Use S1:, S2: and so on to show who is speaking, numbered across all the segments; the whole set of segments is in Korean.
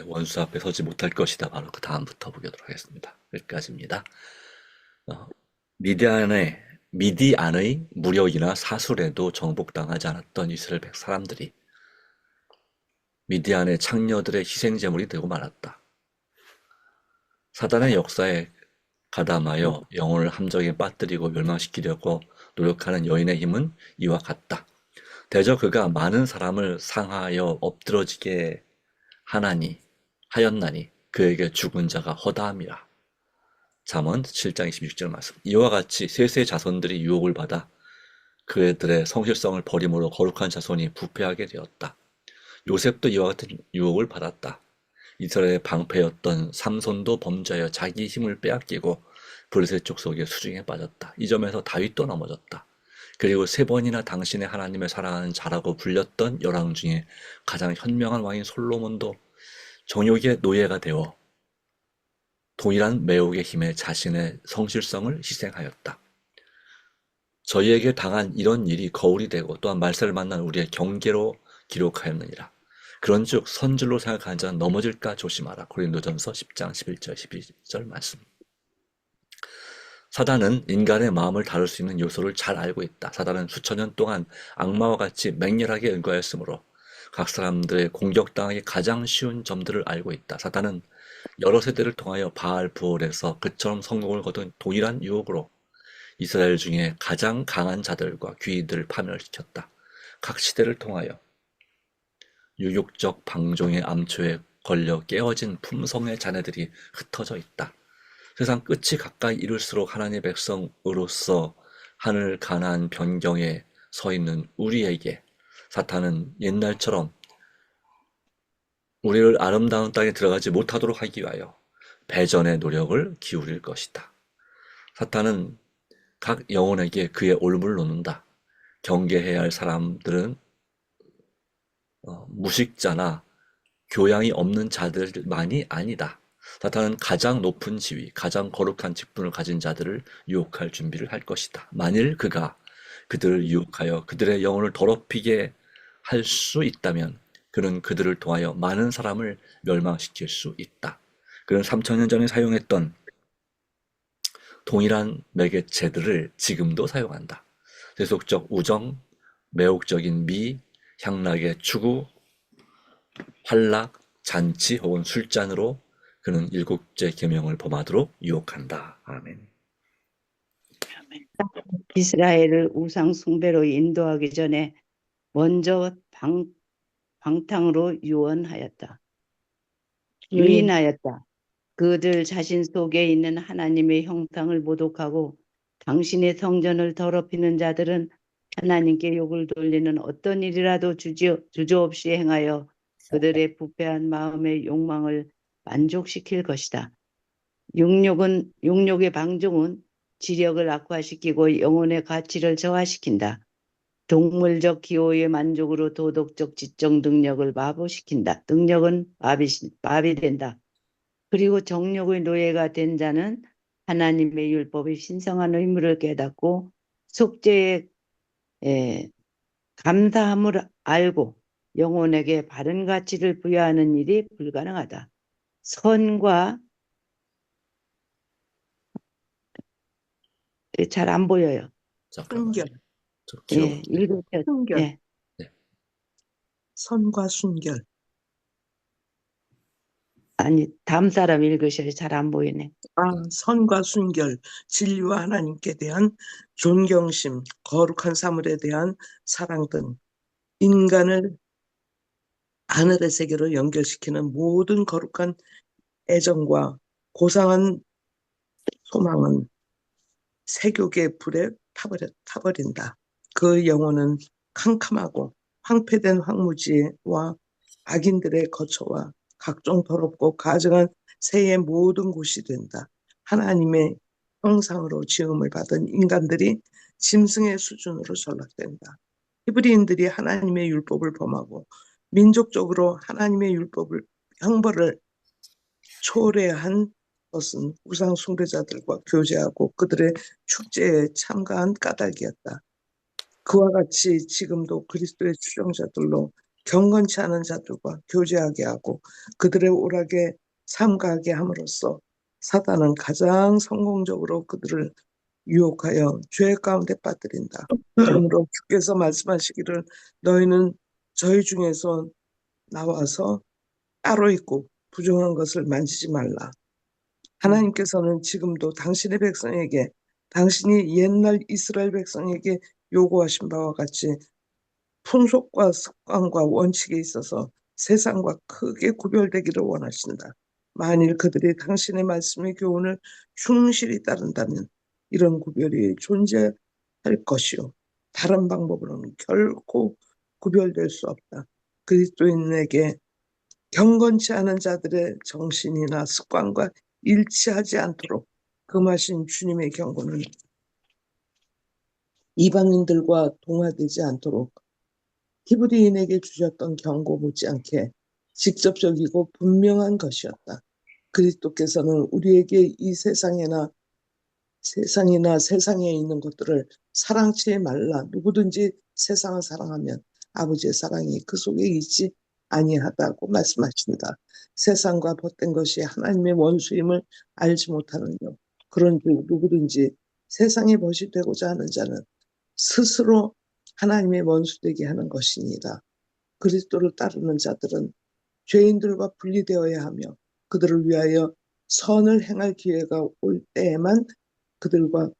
S1: 원수 앞에 서지 못할 것이다. 바로 그 다음부터 보도록 하겠습니다. 여기까지입니다. 어, 미디안의 무력이나 사술에도 정복당하지 않았던 이스라엘 백 사람들이 미디안의 창녀들의 희생제물이 되고 말았다. 사단의 역사에 가담하여 영혼을 함정에 빠뜨리고 멸망시키려고 노력하는 여인의 힘은 이와 같다. 대저 그가 많은 사람을 상하여 엎드러지게 하였나니 그에게 죽은 자가 허다함이라. 잠언 7장 26절 말씀. 이와 같이 셋의 자손들이 유혹을 받아 그들의 성실성을 버림으로 거룩한 자손이 부패하게 되었다. 요셉도 이와 같은 유혹을 받았다. 이스라엘의 방패였던 삼손도 범죄하여 자기 힘을 빼앗기고 브레셋 족속의 수중에 빠졌다. 이 점에서 다윗도 넘어졌다. 그리고 세 번이나 당신의 하나님을 사랑하는 자라고 불렸던 열왕 중에 가장 현명한 왕인 솔로몬도 정욕의 노예가 되어 동일한 매혹의 힘에 자신의 성실성을 희생하였다. 저희에게 당한 이런 일이 거울이 되고 또한 말세를 만난 우리의 경계로 기록하였느니라. 그런즉 선줄로 생각하는 자는 넘어질까 조심하라. 고린도전서 10장 11절 12절 말씀. 사단은 인간의 마음을 다룰 수 있는 요소를 잘 알고 있다. 사단은 수천 년 동안 악마와 같이 맹렬하게 연구하였으므로 각 사람들의 공격당하기 가장 쉬운 점들을 알고 있다. 사단은 여러 세대를 통하여 바알 부올에서 그처럼 성공을 거둔 동일한 유혹으로 이스라엘 중에 가장 강한 자들과 귀인들을 파멸시켰다. 각 시대를 통하여 유욕적 방종의 암초에 걸려 깨어진 품성의 자네들이 흩어져 있다. 세상 끝이 가까이 이를수록 하나님의 백성으로서 하늘 가나안 변경에 서 있는 우리에게 사탄은 옛날처럼 우리를 아름다운 땅에 들어가지 못하도록 하기 위하여 배전의 노력을 기울일 것이다. 사탄은 각 영혼에게 그의 올무를 놓는다. 경계해야 할 사람들은 무식자나 교양이 없는 자들만이 아니다. 사탄은 가장 높은 지위, 가장 거룩한 직분을 가진 자들을 유혹할 준비를 할 것이다. 만일 그가 그들을 유혹하여 그들의 영혼을 더럽히게 할 수 있다면 그는 그들을 통하여 많은 사람을 멸망시킬 수 있다. 그는 3000년 전에 사용했던 동일한 매개체들을 지금도 사용한다. 세속적 우정, 매혹적인 미, 향락의 추구, 활락, 잔치 혹은 술잔으로 그는 7째 계명을 범하도록 유혹한다. 아멘.
S2: 이스라엘을 우상 숭배로 인도하기 전에 먼저 방탕으로 유인하였다. 그들 자신 속에 있는 하나님의 형상을 모독하고 당신의 성전을 더럽히는 자들은 하나님께 욕을 돌리는 어떤 일이라도 주저없이 행하여 그들의 부패한 마음의 욕망을 만족시킬 것이다. 육욕의 방종은 지력을 악화시키고 영혼의 가치를 저하시킨다. 동물적 기호의 만족으로 도덕적 지적 능력을 마비시킨다. 능력은 마비된다. 그리고 정욕의 노예가 된 자는 하나님의 율법의 신성한 의무를 깨닫고 속죄의 감사함을 알고 영혼에게 바른 가치를 부여하는 일이 불가능하다. 선과 잘 안 보여요.
S3: 순결.
S2: 예, 읽으세요.
S3: 순결.
S2: 예.
S1: 네.
S3: 선과 순결.
S2: 아니, 다음 사람 읽으셔요. 잘 안 보이네.
S3: 선과 순결, 진리와 하나님께 대한 존경심, 거룩한 사물에 대한 사랑 등 인간을 하늘의 세계로 연결시키는 모든 거룩한 애정과 고상한 소망은 세욕의 불에 타버린다. 그 영혼은 캄캄하고 황폐된 황무지와 악인들의 거처와 각종 더럽고 가증한 새의 모든 곳이 된다. 하나님의 형상으로 지음을 받은 인간들이 짐승의 수준으로 전락된다. 히브리인들이 하나님의 율법을 범하고 민족적으로 하나님의 형벌을 초래한 것은 우상 숭배자들과 교제하고 그들의 축제에 참가한 까닭이었다. 그와 같이 지금도 그리스도의 추종자들로 경건치 않은 자들과 교제하게 하고 그들의 오락에 삼가하게 함으로써 사단은 가장 성공적으로 그들을 유혹하여 죄 가운데 빠뜨린다. 그러므로 주께서 말씀하시기를 너희는 저희 중에서 나와서 따로 있고 부정한 것을 만지지 말라. 하나님께서는 지금도 당신의 백성에게 당신이 옛날 이스라엘 백성에게 요구하신 바와 같이 풍속과 습관과 원칙에 있어서 세상과 크게 구별되기를 원하신다. 만일 그들이 당신의 말씀의 교훈을 충실히 따른다면 이런 구별이 존재할 것이요. 다른 방법으로는 결코 구별될 수 없다. 그리스도인에게 경건치 않은 자들의 정신이나 습관과 일치하지 않도록 금하신 주님의 경고는 이방인들과 동화되지 않도록 히브리인에게 주셨던 경고 못지않게 직접적이고 분명한 것이었다. 그리스도께서는 우리에게 이 세상에 있는 것들을 사랑치 말라. 누구든지 세상을 사랑하면 아버지의 사랑이 그 속에 있지 아니하다고 말씀하신다. 세상과 벗된 것이 하나님의 원수임을 알지 못하느뇨. 그런즉 누구든지 세상의 벗이 되고자 하는 자는 스스로 하나님의 원수되게 하는 것이니라. 그리스도를 따르는 자들은 죄인들과 분리되어야 하며 그들을 위하여 선을 행할 기회가 올 때에만 그들과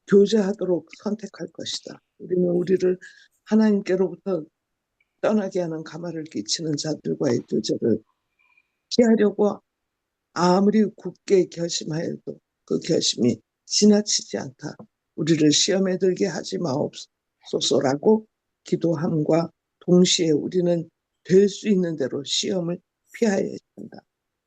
S3: 교제하도록 선택할 것이다. 우리는 우리를 하나님께로부터 떠나게 하는 가마를 끼치는 자들과의 교제를 피하려고 아무리 굳게 결심하여도 그 결심이 지나치지 않다. 우리를 시험에 들게 하지 마옵소서라고 기도함과 동시에 우리는 될 수 있는 대로 시험을 피하여야 한다.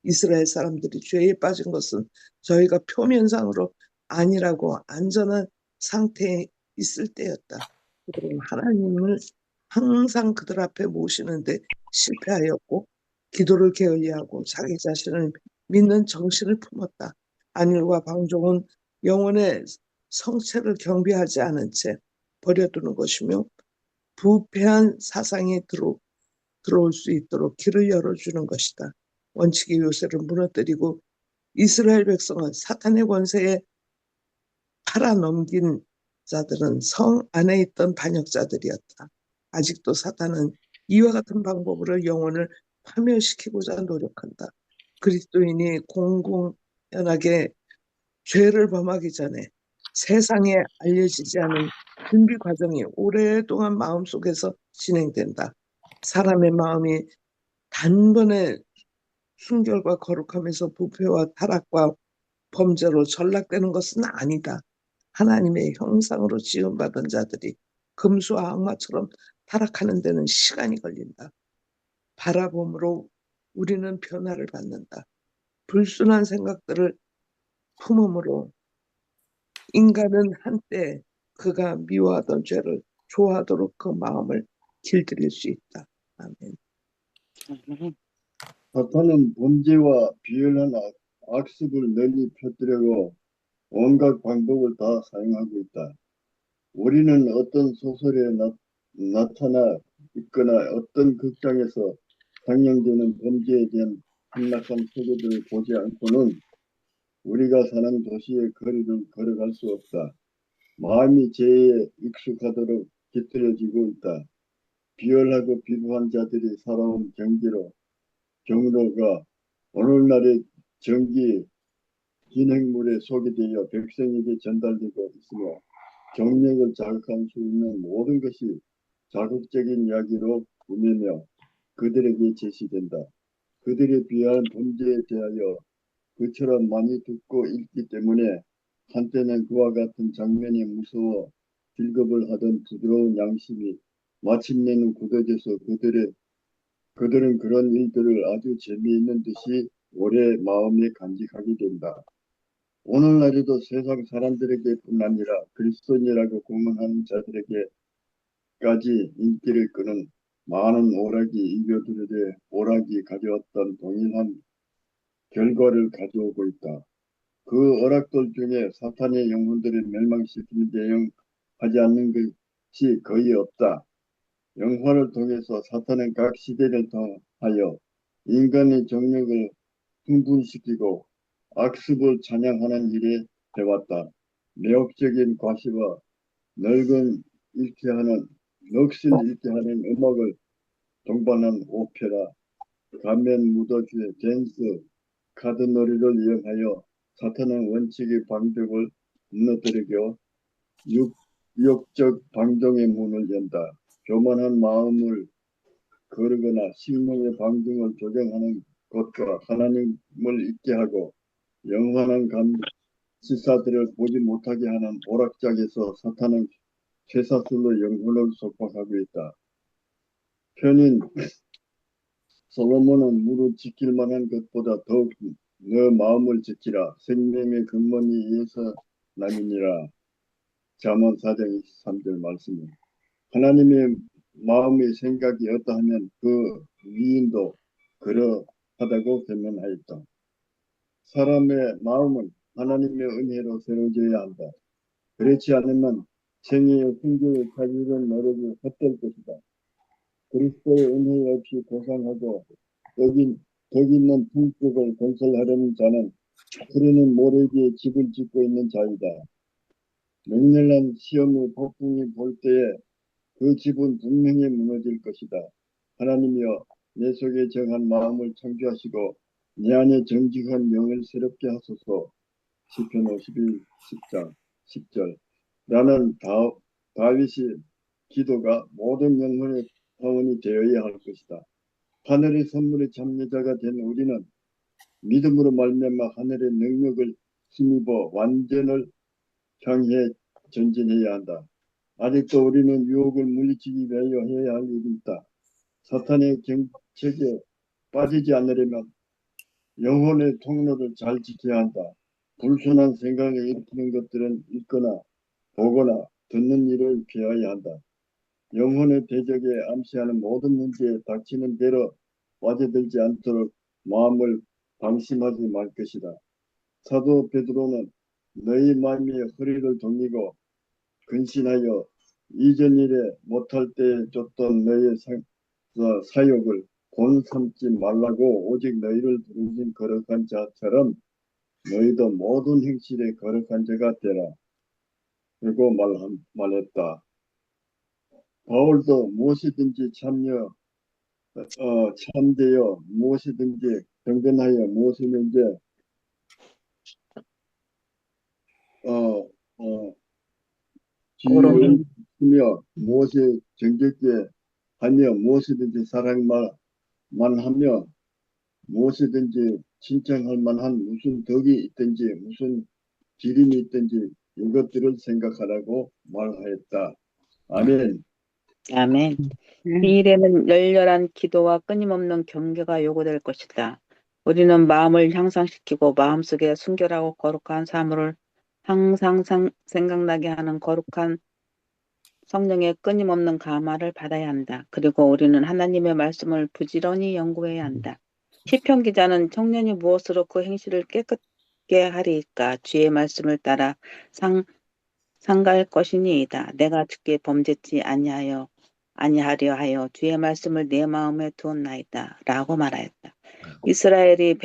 S3: 이스라엘 사람들이 죄에 빠진 것은 저희가 표면상으로 아니라고 안전한 상태에 있을 때였다. 그들은 하나님을 항상 그들 앞에 모시는데 실패하였고 기도를 게을리하고 자기 자신을 믿는 정신을 품었다. 안일과 방종은 영혼의 성체를 경비하지 않은 채 버려두는 것이며 부패한 사상이 들어올 수 있도록 길을 열어주는 것이다. 원칙의 요새를 무너뜨리고 이스라엘 백성은 사탄의 권세에 팔아넘긴 자들은 성 안에 있던 반역자들이었다. 아직도 사탄은 이와 같은 방법으로 영혼을 파멸시키고자 노력한다. 그리스도인이 공공연하게 죄를 범하기 전에 세상에 알려지지 않은 준비 과정이 오랫동안 마음속에서 진행된다. 사람의 마음이 단번에 순결과 거룩함에서 부패와 타락과 범죄로 전락되는 것은 아니다. 하나님의 형상으로 지음받은 자들이 금수와 악마처럼 타락하는 데는 시간이 걸린다. 바라봄으로 우리는 변화를 받는다. 불순한 생각들을 품음으로 인간은 한때 그가 미워하던 죄를 좋아하도록 그 마음을 길들일 수 있다. 아멘.
S4: 사탄은 범죄와 비열한 악습을 널리 펴뜨려고 온갖 방법을 다 사용하고 있다. 우리는 어떤 소설에 나타나 있거나 어떤 극장에서 상영되는 범죄에 대한 한락한 소재들을 보지 않고는 우리가 사는 도시의 거리를 걸어갈 수 없다. 마음이 죄에 익숙하도록 깃들여지고 있다. 비열하고 비루한 자들이 살아온 경로가 오늘날의 정기 진행물에 소개되어 백성에게 전달되고 있으며 경력을 자극할 수 있는 모든 것이 자극적인 이야기로 꾸미며 그들에게 제시된다. 그들에 비한 범죄에 대하여 그처럼 많이 듣고 읽기 때문에 한때는 그와 같은 장면이 무서워 빌급을 하던 부드러운 양심이 마침내는 굳어져서 그들은 그런 일들을 아주 재미있는 듯이 오래 마음에 간직하게 된다. 오늘날에도 세상 사람들에게뿐 아니라 그리스도인이라고 공언하는 자들에게까지 인기를 끄는 많은 오락이 이겨들에 오락이 가져왔던 동일한 결과를 가져오고 있다. 그 오락들 중에 사탄의 영혼들을 멸망시키는 대응하지 않는 것이 거의 없다. 영화를 통해서 사탄은 각 시대를 통하여 인간의 정력을 흥분시키고 악습을 찬양하는 일이 되었다. 매혹적인 과시와 넋을 잃게 하는 음악을 동반한 오페라, 가면 무더기의 댄스, 카드놀이를 이용하여 사탄은 원칙의 방벽을 무너뜨리고 유혹적 방종의 문을 연다. 교만한 마음을 거르거나 심령의 방종을 조정하는 것과 하나님을 잊게 하고 영원한 감시사들을 보지 못하게 하는 오락장에서 사탄은 쇠사슬로 영혼을 속박하고 있다. 편인 솔로몬은 무릇 지킬 만한 것보다 더욱 너 마음을 지키라. 생명의 근본이 이에서 남이니라. 잠언 4장 23절 말씀입니다. 하나님의 마음의 생각이 어떠하면 그 위인도 그러하다고 변명하였다. 사람의 마음은 하나님의 은혜로 새로워져야 한다. 그렇지 않으면 생애의 승계를 찾으려는 노력이 헛될 것이다. 그리스도의 은혜 없이 고상하고 덕 있는 풍속을 건설하려는 자는 흐르는 모래 위에 집을 짓고 있는 자이다. 맹렬한 시험의 폭풍이 볼 때에 그 집은 분명히 무너질 것이다. 하나님이여 내 속에 정한 마음을 창조하시고 내 안에 정직한 영을 새롭게 하소서. 시편 51, 10장 10절. 나는 다윗의 기도가 모든 영혼의 화원이 되어야 할 것이다. 하늘의 선물의 참여자가 된 우리는 믿음으로 말미암아 하늘의 능력을 힘입어 완전을 향해 전진해야 한다. 아직도 우리는 유혹을 물리치기 위하여 해야 할 일이 있다. 사탄의 경책에 빠지지 않으려면 영혼의 통로를 잘 지켜야 한다. 불순한 생각을 일으키는 것들은 읽거나 보거나 듣는 일을 피해야 한다. 영혼의 대적에 암시하는 모든 문제에 닥치는 대로 빠져들지 않도록 마음을 방심하지 말 것이다. 사도 베드로는 너희 마음이 허리를 돌리고 근신하여 이전 일에 못할 때 줬던 너희 사욕을 본 삼지 말라고 오직 너희를 부르신 거룩한 자처럼 너희도 모든 행실에 거룩한 자가 되라. 그리고 말했다. 바울도 무엇이든지 참되어 무엇이든지 경건하여 무엇이든지
S2: 오로는
S4: 지으며 무엇이 정직게 하며 무엇이든지 사랑만 하며 무엇이든지 칭찬할 만한 무슨 덕이 있든지 무슨 기림이 있든지 이것들을 생각하라고 말하였다. 아멘.
S5: 아멘. 이 일에는 열렬한 기도와 끊임없는 경계가 요구될 것이다. 우리는 마음을 향상시키고 마음속에 순결하고 거룩한 사물을 항상 생각나게 하는 거룩한 성령의 끊임없는 감화를 받아야 한다. 그리고 우리는 하나님의 말씀을 부지런히 연구해야 한다. 시편 기자는 청년이 무엇으로 그 행실을 깨끗게 하리까? 주의 말씀을 따라 상갈 것이니이다. 내가 주께 범죄치 아니하려 하여 주의 말씀을 내 마음에 두었나이다. 라고 말하였다. 이스라엘이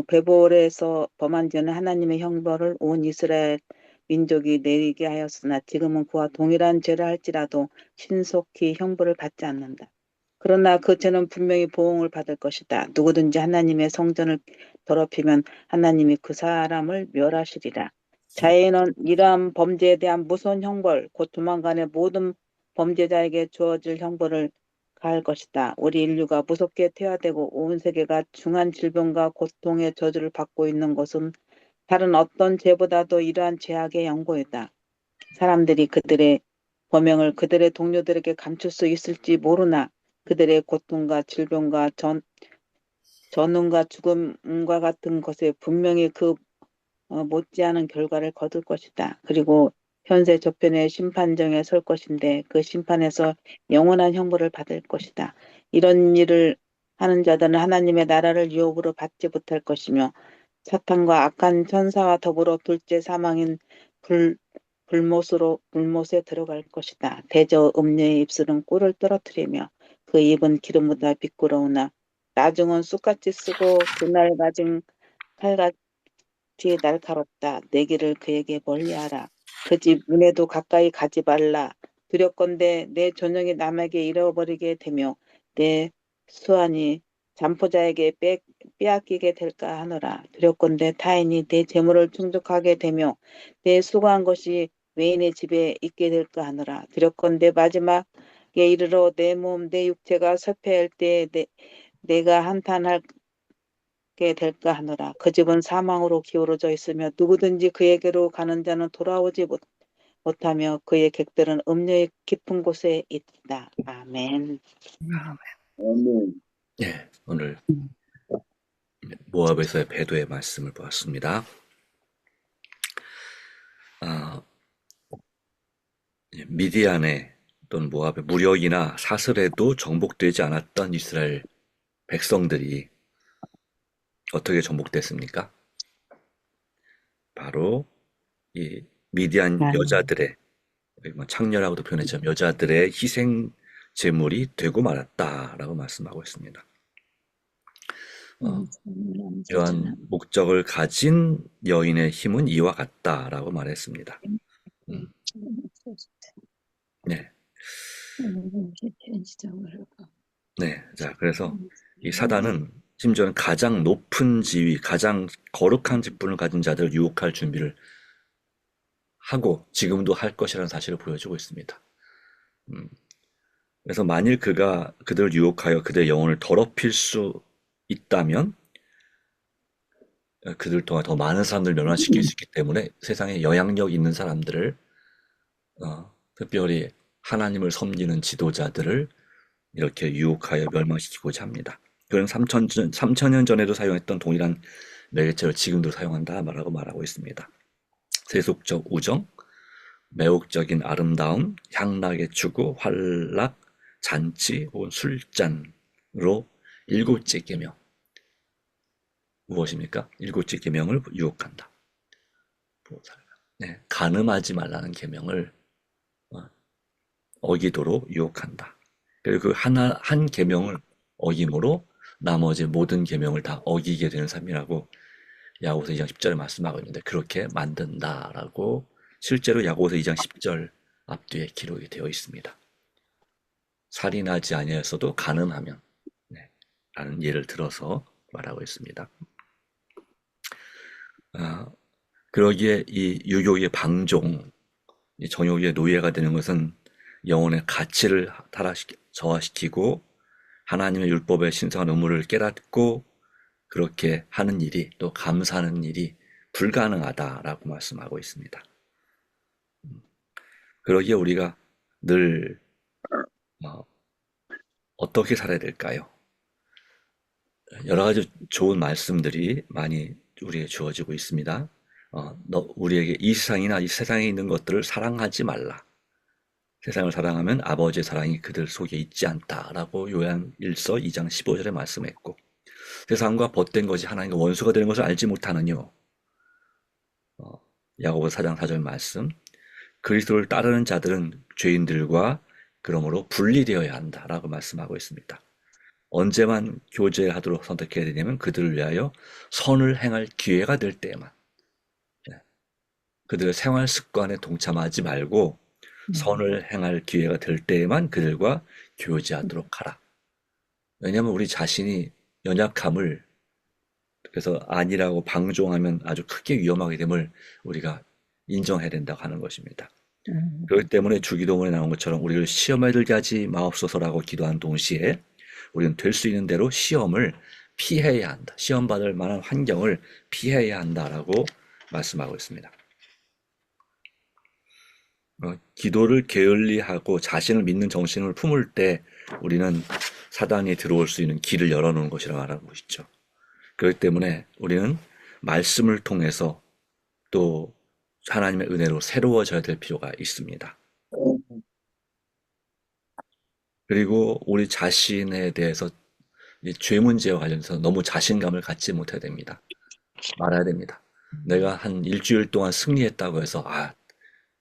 S5: 베볼에서 범한 죄는 하나님의 형벌을 온 이스라엘 민족이 내리게 하였으나 지금은 그와 동일한 죄를 할지라도 신속히 형벌을 받지 않는다. 그러나 그 죄는 분명히 보응을 받을 것이다. 누구든지 하나님의 성전을 더럽히면 하나님이 그 사람을 멸하시리라. 자해는 이러한 범죄에 대한 무서운 형벌, 곧 조만간에 모든 범죄자에게 주어질 형벌을 가할 것이다. 우리 인류가 무섭게 퇴화되고 온 세계가 중한 질병과 고통의 저주를 받고 있는 것은 다른 어떤 죄보다도 이러한 죄악의 연고이다. 사람들이 그들의 범행을 그들의 동료들에게 감출 수 있을지 모르나 그들의 고통과 질병과 전운과 죽음과 같은 것에 분명히 그 못지않은 결과를 거둘 것이다. 그리고 현세 저편의 심판정에 설 것인데 그 심판에서 영원한 형벌을 받을 것이다. 이런 일을 하는 자들은 하나님의 나라를 유혹으로 받지 못할 것이며 사탄과 악한 천사와 더불어 둘째 사망인 불못에 들어갈 것이다. 대저 음녀의 입술은 꿀을 떨어뜨리며 그 입은 기름보다 비꾸러우나 나중은 쑥같이 쓰고 그날 가진 칼같이 날카롭다. 내 길을 그에게 멀리하라. 그 집 문에도 가까이 가지 말라. 두렵건대 내 존영이 남에게 잃어버리게 되며 내 수완이 잠포자에게 빼앗기게 될까 하노라. 두렵건대 타인이 내 재물을 충족하게 되며 내 수고한 것이 외인의 집에 있게 될까 하노라. 두렵건대 마지막에 이르러 내 몸, 내 육체가 쇠퇴할 때 내가 한탄할 게 될까 하노라. 그 집은 사망으로 기울어져 있으며 누구든지 그에게로 가는 자는 돌아오지 못하며 그의 객들은 음녀의 깊은 곳에 있다. 아멘.
S4: 아멘.
S1: 예, 오늘 모압에서의 배도의 말씀을 보았습니다. 미디안의 또는 모압의 무력이나 사슬에도 정복되지 않았던 이스라엘 백성들이 어떻게 정복됐습니까? 바로 이 미디안 여자들의, 창녀라고도 표현했지만 여자들의 희생 제물이 되고 말았다라고 말씀하고 있습니다. 이러한 목적을 가진 여인의 힘은 이와 같다라고 말했습니다. 네. 네. 자, 그래서 이 사단은 심지어는 가장 높은 지위, 가장 거룩한 직분을 가진 자들을 유혹할 준비를 하고 지금도 할 것이라는 사실을 보여주고 있습니다. 그래서 만일 그가 그들을 유혹하여 그들의 영혼을 더럽힐 수 있다면 그들 통해 더 많은 사람들을 멸망시킬 수 있기 때문에 세상에 영향력 있는 사람들을 특별히 하나님을 섬기는 지도자들을 이렇게 유혹하여 멸망시키고자 합니다. 그는 3,000년 전에도 사용했던 동일한 매개체를 지금도 사용한다 말하고 있습니다. 세속적 우정, 매혹적인 아름다움, 향락의 추구, 활락, 잔치 혹은 술잔으로 일곱째 계명. 무엇입니까? 일곱째 계명을 유혹한다. 네, 간음하지 말라는 계명을 어기도록 유혹한다. 그리고 그 한 계명을 어김으로 나머지 모든 계명을 다 어기게 되는 삶이라고 야고보서 2장 10절에 말씀하고 있는데 그렇게 만든다라고 실제로 야고보서 2장 10절 앞뒤에 기록이 되어 있습니다. 살인하지 아니하였어도 간음하면 라는 예를 들어서 말하고 있습니다. 그러기에 이 유욕의 방종, 이 정욕의 노예가 되는 것은 영혼의 가치를 저하시키고 하나님의 율법의 신성한 의무를 깨닫고 그렇게 하는 일이 또 감사하는 일이 불가능하다라고 말씀하고 있습니다. 그러기에 우리가 늘 어떻게 살아야 될까요? 여러 가지 좋은 말씀들이 많이 우리에게 주어지고 있습니다. 우리에게 이 세상이나 이 세상에 있는 것들을 사랑하지 말라. 세상을 사랑하면 아버지의 사랑이 그들 속에 있지 않다라고 요한 1서 2장 15절에 말씀했고 세상과 벗된 것이 하나님과 원수가 되는 것을 알지 못하느뇨. 야고보서 4장 4절 말씀. 그리스도를 따르는 자들은 죄인들과 그러므로 분리되어야 한다라고 말씀하고 있습니다. 언제만 교제하도록 선택해야 되냐면 그들을 위하여 선을 행할 기회가 될 때에만 그들의 생활 습관에 동참하지 말고 선을 행할 기회가 될 때에만 그들과 교제하도록 하라. 왜냐하면 우리 자신이 연약함을 그래서 아니라고 방종하면 아주 크게 위험하게 됨을 우리가 인정해야 된다고 하는 것입니다. 그렇기 때문에 주기도문에 나온 것처럼 우리를 시험에 들게 하지 마옵소서라고 기도한 동시에 우리는 될 수 있는 대로 시험을 피해야 한다. 시험 받을 만한 환경을 피해야 한다라고 말씀하고 있습니다. 기도를 게을리하고 자신을 믿는 정신을 품을 때 우리는 사단이 들어올 수 있는 길을 열어놓은 것이라고 말하고 있죠. 그렇기 때문에 우리는 말씀을 통해서 또 하나님의 은혜로 새로워져야 될 필요가 있습니다. 그리고 우리 자신에 대해서 죄 문제와 관련해서 너무 자신감을 갖지 못해야 됩니다. 말아야 됩니다. 내가 한 일주일 동안 승리했다고 해서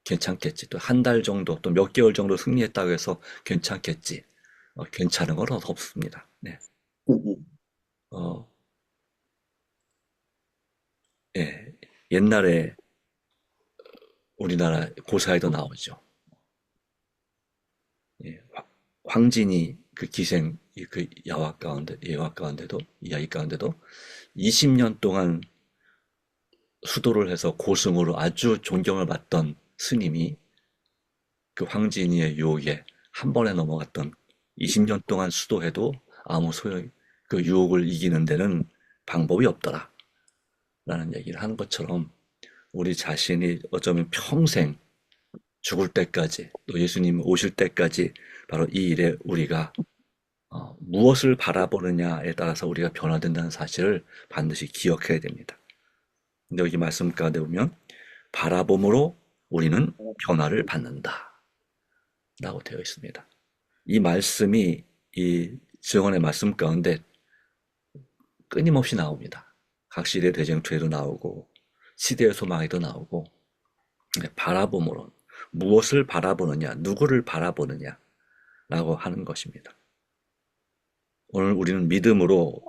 S1: 괜찮겠지. 또 한 달 정도, 또 몇 개월 정도 승리했다고 해서 괜찮겠지. 괜찮은 건 없습니다. 네. 어, 예. 옛날에 우리나라 고사에도 나오죠. 예. 황진이 그 기생, 그 예화 가운데도, 이야기 가운데도 20년 동안 수도를 해서 고승으로 아주 존경을 받던 스님이 그 황진이의 유혹에 한 번에 넘어갔던 20년 동안 수도해도 아무 그 유혹을 이기는 데는 방법이 없더라. 라는 얘기를 하는 것처럼 우리 자신이 어쩌면 평생 죽을 때까지 또 예수님 오실 때까지 바로 이 일에 우리가 무엇을 바라보느냐에 따라서 우리가 변화된다는 사실을 반드시 기억해야 됩니다. 근데 여기 말씀 가운데 보면 바라봄으로 우리는 변화를 받는다 라고 되어 있습니다. 이 말씀이 이 증언의 말씀 가운데 끊임없이 나옵니다. 각 시대 대쟁투에도 나오고 시대의 소망에도 나오고 바라봄으로 무엇을 바라보느냐, 누구를 바라보느냐 라고 하는 것입니다. 오늘 우리는 믿음으로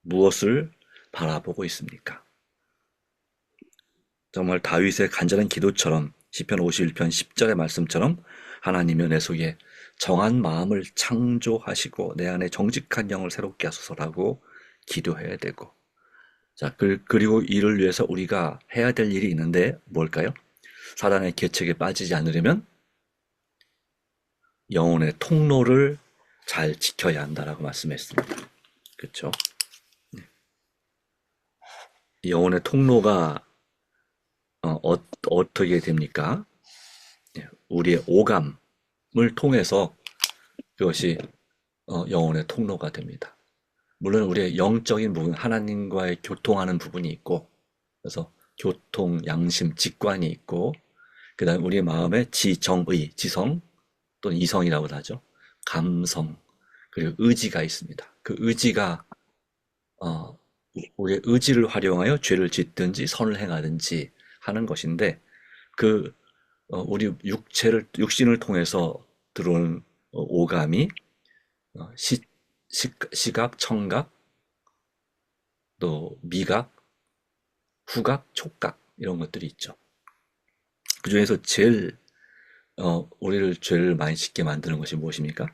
S1: 무엇을 바라보고 있습니까? 정말 다윗의 간절한 기도처럼 시편 51편 10절의 말씀처럼 하나님여 내 속에 정한 마음을 창조하시고 내 안에 정직한 영을 새롭게 하소서라고 기도해야 되고, 자, 그리고 이를 위해서 우리가 해야 될 일이 있는데 뭘까요? 사단의 계책에 빠지지 않으려면 영혼의 통로를 잘 지켜야 한다라고 말씀했습니다. 그렇죠? 영혼의 통로가 어떻게 됩니까? 우리의 오감을 통해서 그것이 영혼의 통로가 됩니다. 물론 우리의 영적인 부분, 하나님과의 교통하는 부분이 있고, 그래서 교통, 양심, 직관이 있고, 그 다음에 우리의 마음에 지정의, 지성 또는 이성이라고도 하죠. 감성, 그리고 의지가 있습니다. 그 의지가 우리의 의지를 활용하여 죄를 짓든지 선을 행하든지 하는 것인데, 우리 육신을 통해서 들어오는 오감이 시각, 청각, 또 미각, 후각, 촉각 이런 것들이 있죠. 그 중에서 제일 우리를 죄를 많이 짓게 만드는 것이 무엇입니까?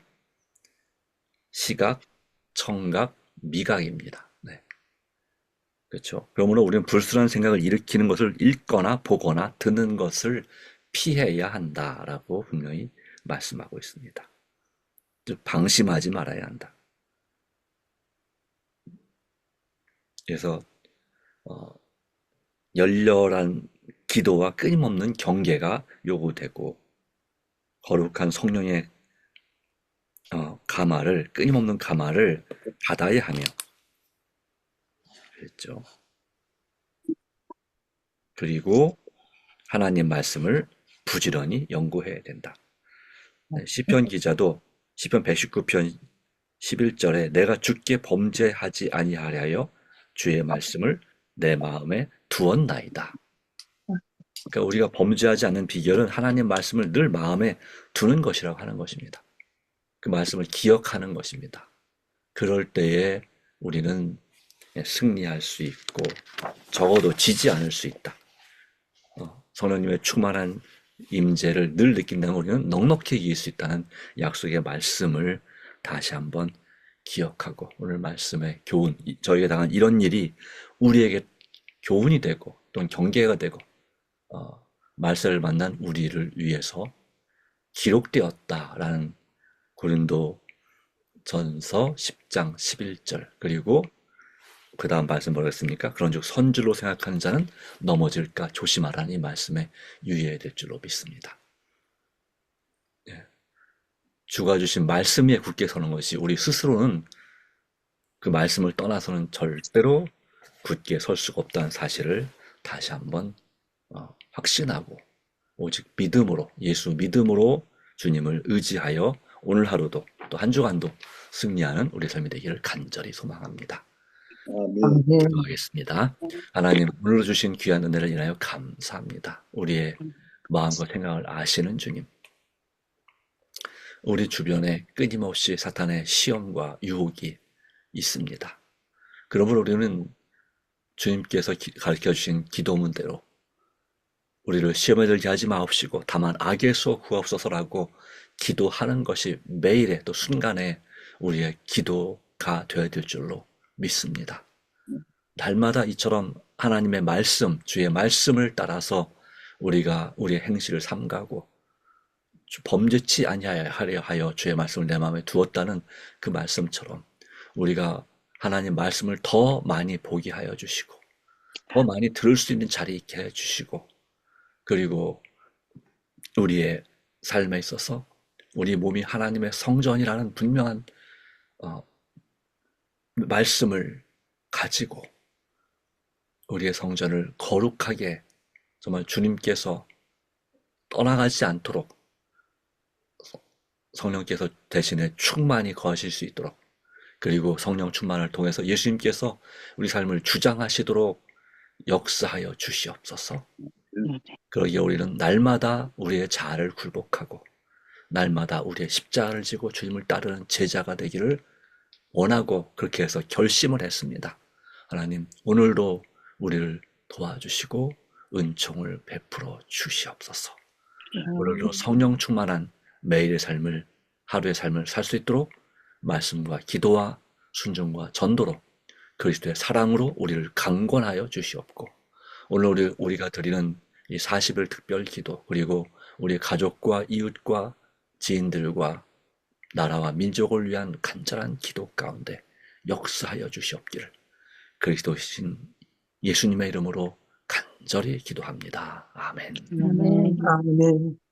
S1: 시각, 청각, 미각입니다. 네. 그렇죠. 그러므로 우리는 불순한 생각을 일으키는 것을 읽거나 보거나 듣는 것을 피해야 한다라고 분명히 말씀하고 있습니다. 즉 방심하지 말아야 한다. 그래서 열렬한 기도와 끊임없는 경계가 요구되고, 거룩한 성령의 끊임없는 감화를 받아야 하며, 그랬죠. 그리고 하나님 말씀을 부지런히 연구해야 된다. 시편 기자도 시편 119편 11절에 내가 주께 범죄하지 아니하려 주의 말씀을 내 마음에 두었나이다. 그러니까 우리가 범죄하지 않는 비결은 하나님 말씀을 늘 마음에 두는 것이라고 하는 것입니다. 그 말씀을 기억하는 것입니다. 그럴 때에 우리는 승리할 수 있고 적어도 지지 않을 수 있다. 성령님의 충만한 임재를 늘 느낀다면 우리는 넉넉히 이길 수 있다는 약속의 말씀을 다시 한번 기억하고, 오늘 말씀의 교훈, 저희가 당한 이런 일이 우리에게 교훈이 되고 또는 경계가 되고 말세를 만난 우리를 위해서 기록되었다라는 고린도전서 10장 11절, 그리고 그 다음 말씀 뭐라고 했습니까? 그런즉 선줄로 생각하는 자는 넘어질까 조심하라는 이 말씀에 유의해야 될 줄로 믿습니다. 주가 주신 말씀 위에 굳게 서는 것이, 우리 스스로는 그 말씀을 떠나서는 절대로 굳게 설 수가 없다는 사실을 다시 한번 확신하고, 오직 믿음으로, 예수 믿음으로 주님을 의지하여 오늘 하루도 또 한 주간도 승리하는 우리 삶이 되기를 간절히 소망합니다.
S4: 아멘.
S1: 기도하겠습니다. 하나님, 오늘 주신 귀한 은혜를 인하여 감사합니다. 우리의 마음과 생각을 아시는 주님. 우리 주변에 끊임없이 사탄의 시험과 유혹이 있습니다. 그러므로 우리는 주님께서 가르쳐 주신 기도문대로 우리를 시험에 들게 하지 마옵시고 다만 악에서 구하옵소서라고 기도하는 것이 매일의 또 순간에 우리의 기도가 되어야 될 줄로 믿습니다. 날마다 이처럼 하나님의 말씀, 주의 말씀을 따라서 우리가 우리의 행실을 삼가고 범죄치 아니하려 하여 주의 말씀을 내 마음에 두었다는 그 말씀처럼 우리가 하나님 말씀을 더 많이 보게 하여 주시고 더 많이 들을 수 있는 자리에 있게 해 주시고 그리고 우리의 삶에 있어서 우리 몸이 하나님의 성전이라는 분명한 말씀을 가지고 우리의 성전을 거룩하게 정말 주님께서 떠나가지 않도록 성령께서 대신에 충만히 거하실 수 있도록 그리고 성령 충만을 통해서 예수님께서 우리 삶을 주장하시도록 역사하여 주시옵소서. 그러기에 우리는 날마다 우리의 자아를 굴복하고 날마다 우리의 십자가를 지고 주님을 따르는 제자가 되기를 원하고 그렇게 해서 결심을 했습니다. 하나님 오늘도 우리를 도와주시고 은총을 베풀어 주시옵소서. 오늘도 성령 충만한 매일의 삶을 하루의 삶을 살 수 있도록 말씀과 기도와 순종과 전도로 그리스도의 사랑으로 우리를 강권하여 주시옵고 오늘 우리가 드리는 이 40일 특별 기도 그리고 우리 가족과 이웃과 지인들과 나라와 민족을 위한 간절한 기도 가운데 역사하여 주시옵기를 그리스도이신 예수님의 이름으로 간절히 기도합니다. 아멘.
S5: 아멘.
S3: 아멘.